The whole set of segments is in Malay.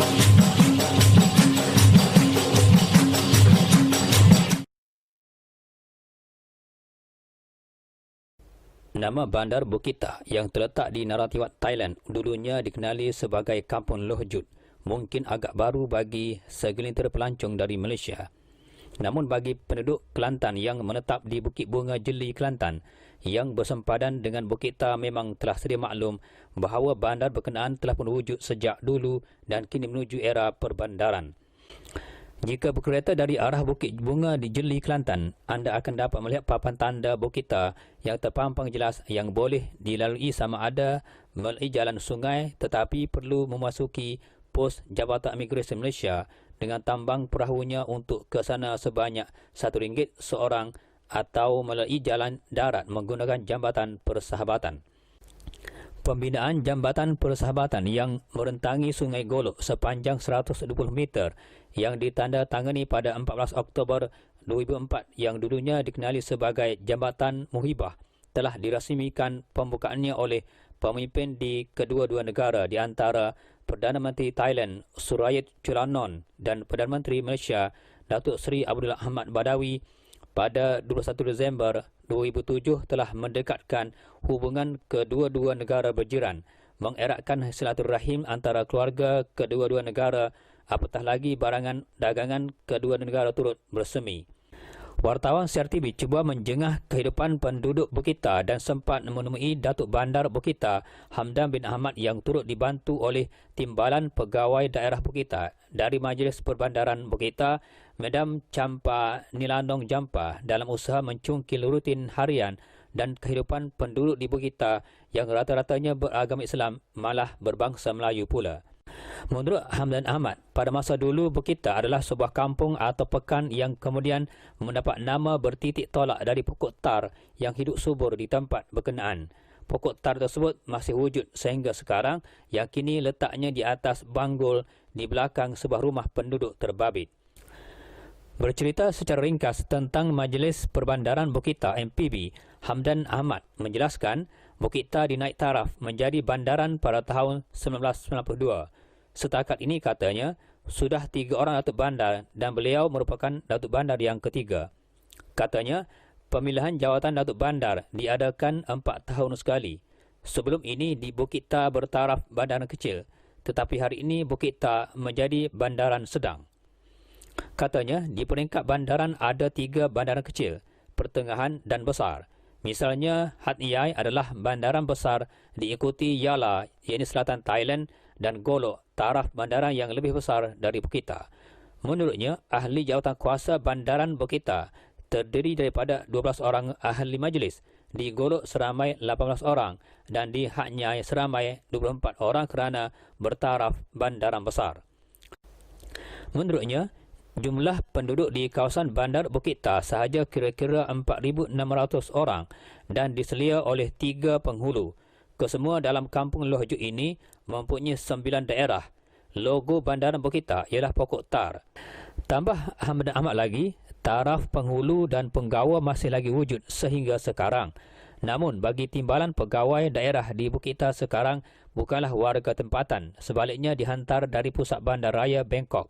Nama bandar Bukita yang terletak di Narathiwat, Thailand, dulunya dikenali sebagai Kampung Loh Jut, mungkin agak baru bagi segelintir pelancong dari Malaysia. Namun bagi penduduk Kelantan yang menetap di Bukit Bunga Jeli, Kelantan, yang bersempadan dengan Bukita memang telah sedia maklum bahawa bandar berkenaan telah pun wujud sejak dulu dan kini menuju era perbandaran. Jika berkereta dari arah Bukit Bunga di Jeli, Kelantan, anda akan dapat melihat papan tanda Bukita yang terpampang jelas yang boleh dilalui sama ada melalui jalan sungai tetapi perlu memasuki pos Jabatan Imigresen Malaysia dengan tambang perahunya untuk ke sana sebanyak RM1 seorang atau melalui jalan darat menggunakan Jambatan Persahabatan. Pembinaan Jambatan Persahabatan yang merentangi Sungai Golok sepanjang 120 meter yang ditandatangani pada 14 Oktober 2004 yang dulunya dikenali sebagai Jambatan Muhibah telah dirasmikan pembukaannya oleh pemimpin di kedua-dua negara di antara Perdana Menteri Thailand Surayat Chulanon dan Perdana Menteri Malaysia Datuk Seri Abdullah Ahmad Badawi pada 21 Disember 2007 telah mendekatkan hubungan kedua-dua negara berjiran, mengeratkan silaturahim antara keluarga kedua-dua negara, apatah lagi barangan dagangan kedua negara turut bersemi. Wartawan CRTV cuba menjengah kehidupan penduduk Bukita dan sempat menemui Datuk Bandar Bukita Hamdan bin Ahmad yang turut dibantu oleh Timbalan Pegawai Daerah Bukita dari Majlis Perbandaran Bukita, Madam Champa Nilandong Jampa dalam usaha mencungkil rutin harian dan kehidupan penduduk di Bukita yang rata-ratanya beragama Islam malah berbangsa Melayu pula. Menurut Hamdan Ahmad, pada masa dulu Bukita adalah sebuah kampung atau pekan yang kemudian mendapat nama bertitik tolak dari pokok tar yang hidup subur di tempat berkenaan. Pokok tar tersebut masih wujud sehingga sekarang yang kini letaknya di atas banggul di belakang sebuah rumah penduduk terbabit. Bercerita secara ringkas tentang Majlis Perbandaran Bukita MPB, Hamdan Ahmad menjelaskan Bukita dinaik taraf menjadi bandaran pada tahun 1992. Setakat ini katanya, sudah 3 orang Datuk Bandar dan beliau merupakan Datuk Bandar yang ketiga. Katanya, pemilihan jawatan Datuk Bandar diadakan 4 tahun sekali. Sebelum ini di Bukita bertaraf bandaran kecil, tetapi hari ini Bukita menjadi bandaran sedang. Katanya, di peringkat bandaran ada 3 bandaran kecil, pertengahan dan besar. Misalnya, Hat Yai adalah bandaran besar diikuti Yala, yakni selatan Thailand, dan Golok, taraf bandaran yang lebih besar dari Bukita. Menurutnya, ahli jawatan kuasa bandaran Bukita terdiri daripada 12 orang ahli majlis, di Golok seramai 18 orang dan di Hat Yai seramai 24 orang kerana bertaraf bandaran besar. Menurutnya, jumlah penduduk di kawasan bandar Bukita sahaja kira-kira 4,600 orang dan diselia oleh 3 penghulu. Kesemua dalam kampung Loh Jut ini mempunyai 9 daerah. Logo bandaran Bukita ialah pokok tar. Tambah Hamdan Ahmad lagi, taraf penghulu dan penggawa masih lagi wujud sehingga sekarang. Namun bagi timbalan pegawai daerah di Bukita sekarang bukanlah warga tempatan, sebaliknya dihantar dari pusat bandar raya Bangkok.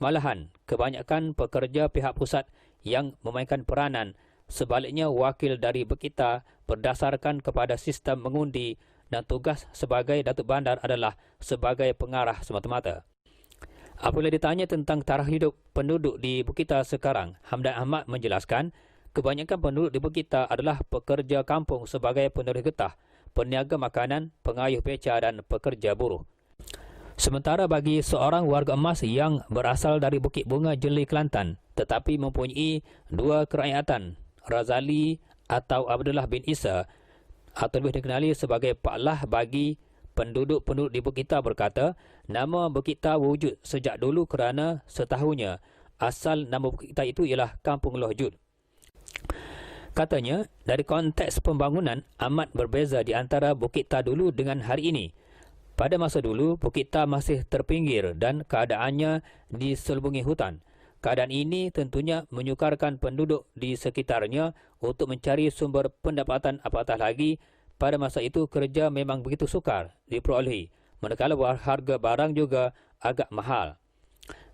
Malahan, kebanyakan pekerja pihak pusat yang memainkan peranan, sebaliknya wakil dari Bukita berdasarkan kepada sistem mengundi dan tugas sebagai Datuk Bandar adalah sebagai pengarah semata-mata. Apabila ditanya tentang taraf hidup penduduk di Bukita sekarang, Hamdan Ahmad menjelaskan kebanyakan penduduk di Bukita adalah pekerja kampung sebagai penerus getah, peniaga makanan, pengayuh beca dan pekerja buruh. Sementara bagi seorang warga emas yang berasal dari Bukit Bunga Jeli, Kelantan tetapi mempunyai 2 kerakyatan, Razali atau Abdullah bin Isa atau lebih dikenali sebagai Pak Lah bagi penduduk-penduduk di Bukita berkata, nama Bukita wujud sejak dulu kerana setahunya asal nama Bukita itu ialah Kampung Loh Jut. Katanya, dari konteks pembangunan amat berbeza di antara Bukita dulu dengan hari ini. Pada masa dulu, Bukita masih terpinggir dan keadaannya diselubungi hutan. Keadaan ini tentunya menyukarkan penduduk di sekitarnya untuk mencari sumber pendapatan, apatah lagi pada masa itu kerja memang begitu sukar diperolehi, manakala harga barang juga agak mahal.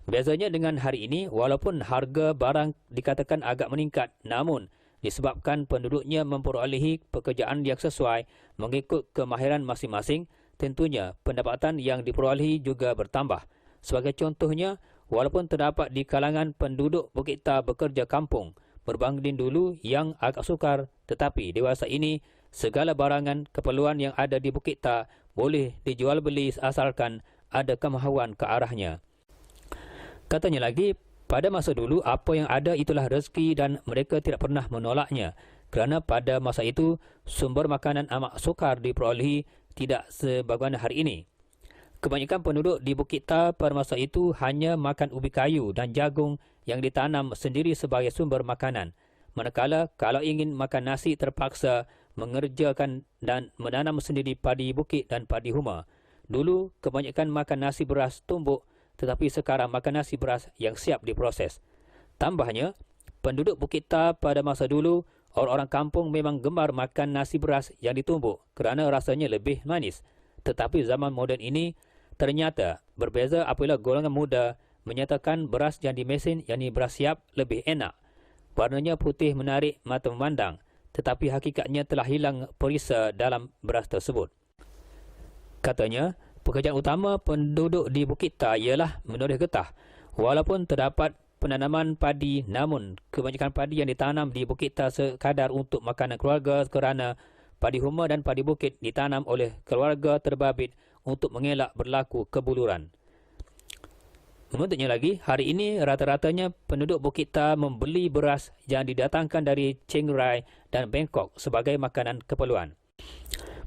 Bezanya dengan hari ini, walaupun harga barang dikatakan agak meningkat, namun disebabkan penduduknya memperolehi pekerjaan yang sesuai mengikut kemahiran masing-masing, tentunya pendapatan yang diperolehi juga bertambah. Sebagai contohnya, walaupun terdapat di kalangan penduduk Bukit Tar bekerja kampung, berbanding dulu yang agak sukar, tetapi dewasa ini, segala barangan keperluan yang ada di Bukit Tar boleh dijual beli asalkan ada kemahuan ke arahnya. Katanya lagi, pada masa dulu apa yang ada itulah rezeki dan mereka tidak pernah menolaknya kerana pada masa itu sumber makanan amat sukar diperolehi, tidak sebagaimana hari ini. Kebanyakan penduduk di Bukit Tar pada masa itu hanya makan ubi kayu dan jagung yang ditanam sendiri sebagai sumber makanan. Manakala kalau ingin makan nasi terpaksa mengerjakan dan menanam sendiri padi bukit dan padi huma. Dulu kebanyakan makan nasi beras tumbuk, tetapi sekarang makan nasi beras yang siap diproses. Tambahnya, penduduk Bukit Tar pada masa dulu, orang-orang kampung memang gemar makan nasi beras yang ditumbuk kerana rasanya lebih manis. Tetapi zaman moden ini ternyata berbeza apabila golongan muda menyatakan beras yang dimesin, yakni beras siap, lebih enak. Warnanya putih menarik mata memandang, tetapi hakikatnya telah hilang perisa dalam beras tersebut. Katanya, pekerjaan utama penduduk di Bukit Tar ialah menoreh getah. Walaupun terdapat penanaman padi, namun kebanyakan padi yang ditanam di Bukit Tar sekadar untuk makanan keluarga kerana padi huma dan padi bukit ditanam oleh keluarga terbabit untuk mengelak berlaku kebuluran. Menuntutnya lagi, hari ini rata-ratanya penduduk Bukit Tar membeli beras yang didatangkan dari Chiang Rai dan Bangkok sebagai makanan keperluan.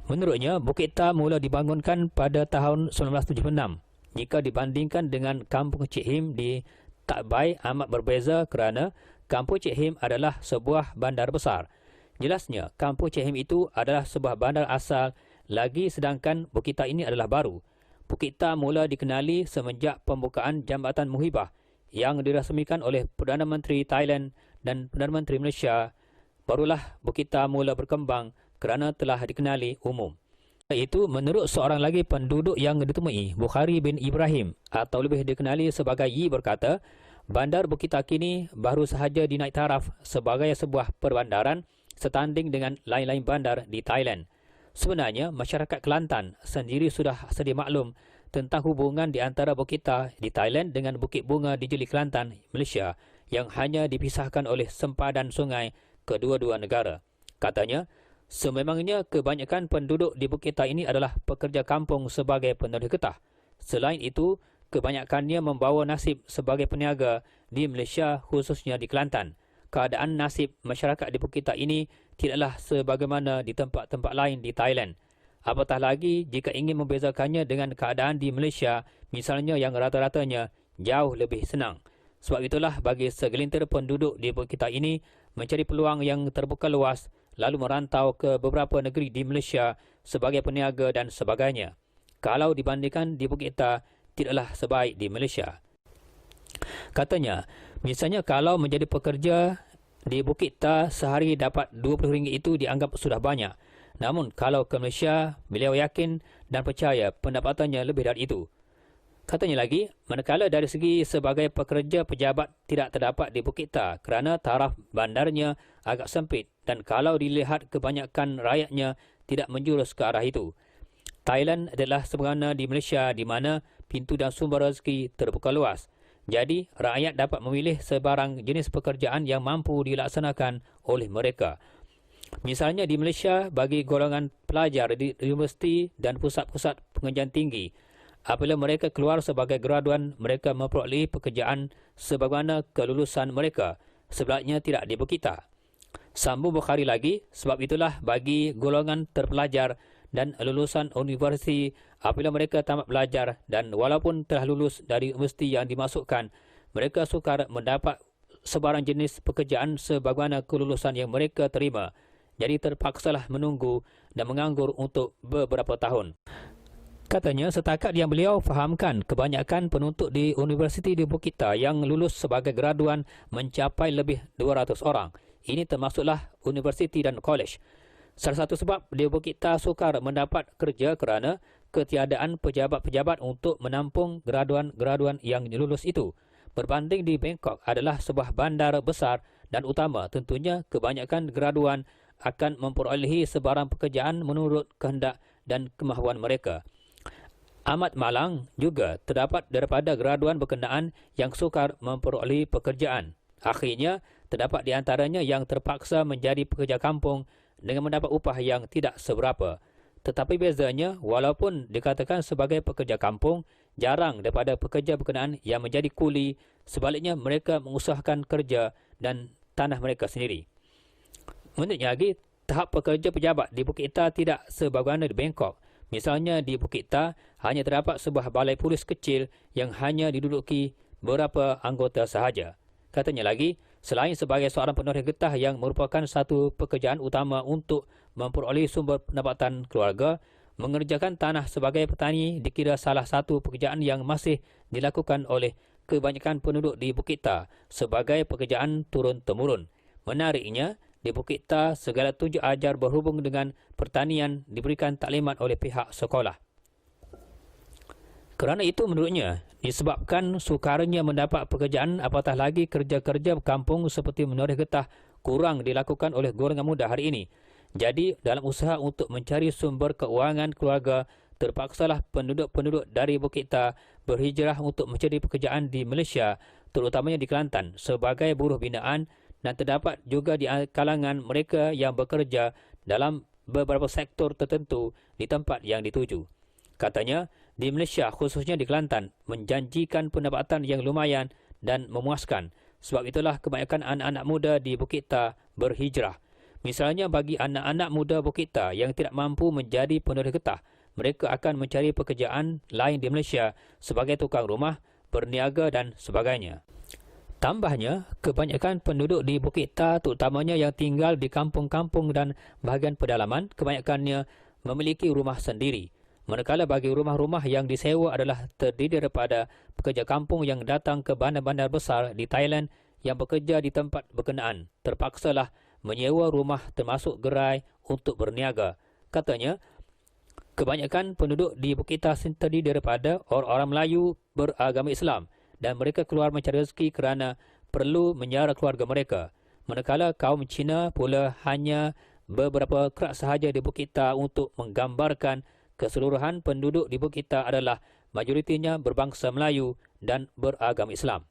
Menurutnya, Bukit Tar mula dibangunkan pada tahun 1976. Jika dibandingkan dengan Kampung Cik Him di Tak Bai amat berbeza kerana Kampung Cik Him adalah sebuah bandar besar. Jelasnya, Kampung Cik Him itu adalah sebuah bandar asal lagi sedangkan Bukit Tar ini adalah baru. Bukit Tar mula dikenali semenjak pembukaan Jambatan Muhibah yang dirasmikan oleh Perdana Menteri Thailand dan Perdana Menteri Malaysia. Barulah Bukit Tar mula berkembang kerana telah dikenali umum. Itu menurut seorang lagi penduduk yang ditemui, Bukhari bin Ibrahim atau lebih dikenali sebagai Yi berkata, bandar Bukit Tar kini baru sahaja dinaik taraf sebagai sebuah perbandaran setanding dengan lain-lain bandar di Thailand. Sebenarnya, masyarakat Kelantan sendiri sudah sedia maklum tentang hubungan di antara Bukit Tar di Thailand dengan Bukit Bunga di Jeli Kelantan, Malaysia yang hanya dipisahkan oleh sempadan sungai kedua-dua negara. Katanya, sememangnya kebanyakan penduduk di Bukit Tar ini adalah pekerja kampung sebagai penoreh getah. Selain itu, kebanyakannya membawa nasib sebagai peniaga di Malaysia khususnya di Kelantan. Keadaan nasib masyarakat di Bukit Tar ini tidaklah sebagaimana di tempat-tempat lain di Thailand. Apatah lagi jika ingin membezakannya dengan keadaan di Malaysia, misalnya yang rata-ratanya jauh lebih senang. Sebab itulah bagi segelintir penduduk di Bukit Tar ini mencari peluang yang terbuka luas lalu merantau ke beberapa negeri di Malaysia sebagai peniaga dan sebagainya. Kalau dibandingkan di Bukit Tar, tidaklah sebaik di Malaysia. Katanya, misalnya kalau menjadi pekerja di Bukit Tar sehari dapat RM20 itu dianggap sudah banyak. Namun kalau ke Malaysia, beliau yakin dan percaya pendapatannya lebih dari itu. Katanya lagi, manakala dari segi sebagai pekerja pejabat tidak terdapat di Bukit Tar kerana taraf bandarnya agak sempit dan kalau dilihat kebanyakan rakyatnya tidak menjurus ke arah itu. Thailand adalah sebagaimana di Malaysia di mana pintu dan sumber rezeki terbuka luas. Jadi, rakyat dapat memilih sebarang jenis pekerjaan yang mampu dilaksanakan oleh mereka. Misalnya di Malaysia, bagi golongan pelajar di universiti dan pusat-pusat pengajian tinggi, apabila mereka keluar sebagai graduan, mereka memperoleh pekerjaan sebagaimana kelulusan mereka. Sebaliknya tidak di Bukit Tar. Sambung Bukhari lagi, sebab itulah bagi golongan terpelajar dan lulusan universiti, apabila mereka tamat belajar dan walaupun telah lulus dari universiti yang dimasukkan, mereka sukar mendapat sebarang jenis pekerjaan sebagaimana kelulusan yang mereka terima. Jadi terpaksalah menunggu dan menganggur untuk beberapa tahun. Katanya, setakat yang beliau fahamkan, kebanyakan penuntut di universiti di Bukit Tar yang lulus sebagai graduan mencapai lebih 200 orang. Ini termasuklah universiti dan kolej. Salah satu sebab di Bukit Tar sukar mendapat kerja kerana ketiadaan pejabat-pejabat untuk menampung graduan-graduan yang lulus itu. Berbanding di Bangkok adalah sebuah bandar besar dan utama, tentunya kebanyakan graduan akan memperolehi sebarang pekerjaan menurut kehendak dan kemahuan mereka. Amat malang juga terdapat daripada graduan berkenaan yang sukar memperolehi pekerjaan. Akhirnya, terdapat di antaranya yang terpaksa menjadi pekerja kampung dengan mendapat upah yang tidak seberapa. Tetapi bezanya, walaupun dikatakan sebagai pekerja kampung, jarang daripada pekerja berkenaan yang menjadi kuli. Sebaliknya, mereka mengusahakan kerja dan tanah mereka sendiri. Menurutnya lagi, tahap pekerja pejabat di Bukit Ita tidak sebagaimana di Bangkok. Misalnya di Bukit Ita, hanya terdapat sebuah balai polis kecil yang hanya diduduki beberapa anggota sahaja. Katanya lagi, selain sebagai seorang penoreh getah yang merupakan satu pekerjaan utama untuk memperolehi sumber pendapatan keluarga, mengerjakan tanah sebagai petani dikira salah satu pekerjaan yang masih dilakukan oleh kebanyakan penduduk di Bukit Ita sebagai pekerjaan turun-temurun. Menariknya, di Bukit Ita, segala tunjuk ajar berhubung dengan pertanian diberikan taklimat oleh pihak sekolah. Kerana itu menurutnya, disebabkan sukarnya mendapat pekerjaan, apatah lagi kerja-kerja kampung seperti menoreh getah kurang dilakukan oleh golongan muda hari ini. Jadi, dalam usaha untuk mencari sumber keuangan keluarga, terpaksalah penduduk-penduduk dari Bukit Ita berhijrah untuk mencari pekerjaan di Malaysia, terutamanya di Kelantan, sebagai buruh binaan, dan terdapat juga di kalangan mereka yang bekerja dalam beberapa sektor tertentu di tempat yang dituju. Katanya, di Malaysia, khususnya di Kelantan, menjanjikan pendapatan yang lumayan dan memuaskan. Sebab itulah kebanyakan anak-anak muda di Bukit Ita berhijrah. Misalnya bagi anak-anak muda Bukit Ita yang tidak mampu menjadi penoreh getah, mereka akan mencari pekerjaan lain di Malaysia sebagai tukang rumah, berniaga dan sebagainya. Tambahnya, kebanyakan penduduk di Bukit Ita, terutamanya yang tinggal di kampung-kampung dan bahagian pedalaman, kebanyakannya memiliki rumah sendiri. Manakala bagi rumah-rumah yang disewa adalah terdiri daripada pekerja kampung yang datang ke bandar-bandar besar di Thailand yang bekerja di tempat berkenaan, terpaksalah menyewa rumah termasuk gerai untuk berniaga. Katanya, kebanyakan penduduk di Bukit Ita terdiri daripada orang-orang Melayu beragama Islam dan mereka keluar mencari rezeki kerana perlu menyara keluarga mereka. Manakala kaum Cina pula hanya beberapa kerak sahaja di Bukit Ita untuk menggambarkan keseluruhan penduduk di Bukit Ita adalah majoritinya berbangsa Melayu dan beragama Islam.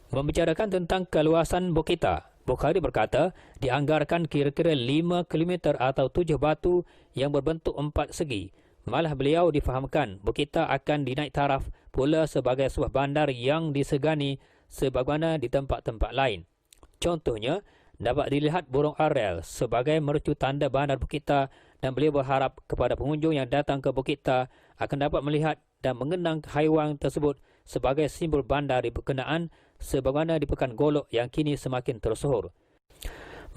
Membicarakan tentang keluasan Bukit Ita, Bukhari berkata, dianggarkan kira-kira 5 km atau 7 batu yang berbentuk 4 segi. Malah beliau difahamkan Bukit Ita akan dinaik taraf pula sebagai sebuah bandar yang disegani sebagaimana di tempat-tempat lain. Contohnya, dapat dilihat burung arel sebagai mercu tanda bandar Bukit Ita, dan beliau berharap kepada pengunjung yang datang ke Bukit Ita akan dapat melihat dan mengenang haiwan tersebut sebagai simbol bandar di berkenaan sebagaimana di Pekan Golok yang kini semakin tersohor.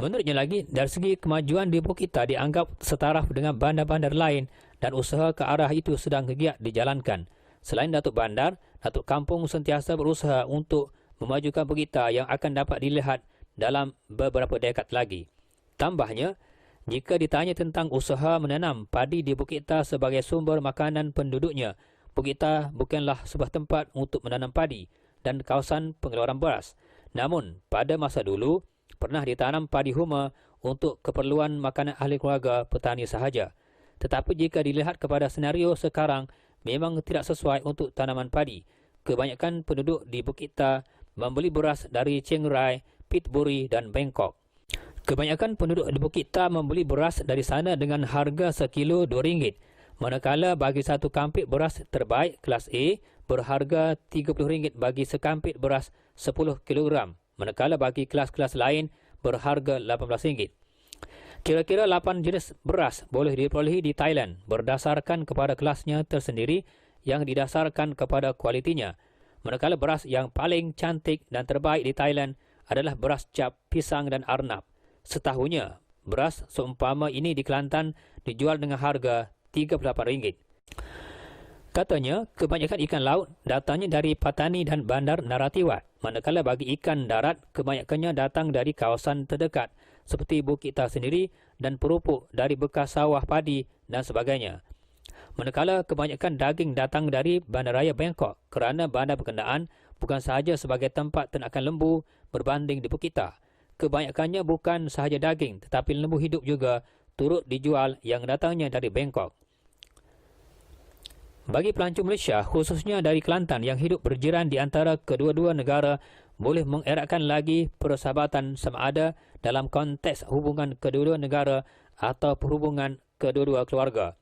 Menurutnya lagi, dari segi kemajuan di Bukit Ita dianggap setaraf dengan bandar-bandar lain dan usaha ke arah itu sedang giat dijalankan. Selain Datuk Bandar, Datuk Kampung sentiasa berusaha untuk memajukan Bukit Ita yang akan dapat dilihat dalam beberapa dekad lagi. Tambahnya, jika ditanya tentang usaha menanam padi di Bukit Ita sebagai sumber makanan penduduknya, Bukit Ita bukanlah sebuah tempat untuk menanam padi dan kawasan pengeluaran beras. Namun, pada masa dulu, pernah ditanam padi huma untuk keperluan makanan ahli keluarga petani sahaja. Tetapi jika dilihat kepada senario sekarang, memang tidak sesuai untuk tanaman padi. Kebanyakan penduduk di Bukit Ita membeli beras dari Chiang Rai, Pitburi dan Bangkok. Kebanyakan penduduk di Bukit Ita membeli beras dari sana dengan harga sekilo RM2, manakala bagi satu kampit beras terbaik kelas A berharga RM30 bagi sekampit beras 10 kg, manakala bagi kelas-kelas lain berharga RM18. Kira-kira 8 jenis beras boleh diperolehi di Thailand berdasarkan kepada kelasnya tersendiri yang didasarkan kepada kualitinya. Manakala beras yang paling cantik dan terbaik di Thailand adalah beras cap, pisang dan arnab. Setahunnya, beras seumpama ini di Kelantan dijual dengan harga RM38. Katanya, kebanyakan ikan laut datangnya dari Patani dan Bandar Narathiwat, manakala bagi ikan darat kebanyakannya datang dari kawasan terdekat seperti Bukit Ita sendiri dan perupuk dari bekas sawah padi dan sebagainya. Manakala kebanyakan daging datang dari Bandaraya Bangkok kerana bandar berkenaan bukan sahaja sebagai tempat ternakan lembu berbanding di Bukita. Kebanyakannya bukan sahaja daging tetapi lembu hidup juga turut dijual yang datangnya dari Bangkok. Bagi pelancong Malaysia, khususnya dari Kelantan yang hidup berjiran di antara kedua-dua negara, boleh mengeratkan lagi persahabatan sama ada dalam konteks hubungan kedua-dua negara atau perhubungan kedua-dua keluarga.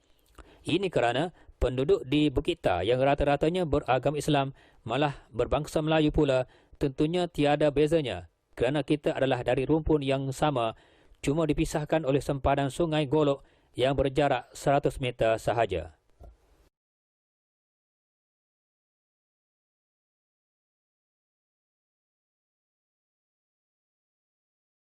Ini kerana penduduk di Bukita yang rata-ratanya beragama Islam malah berbangsa Melayu pula tentunya tiada bezanya kerana kita adalah dari rumpun yang sama, cuma dipisahkan oleh sempadan Sungai Golok yang berjarak 100 meter sahaja.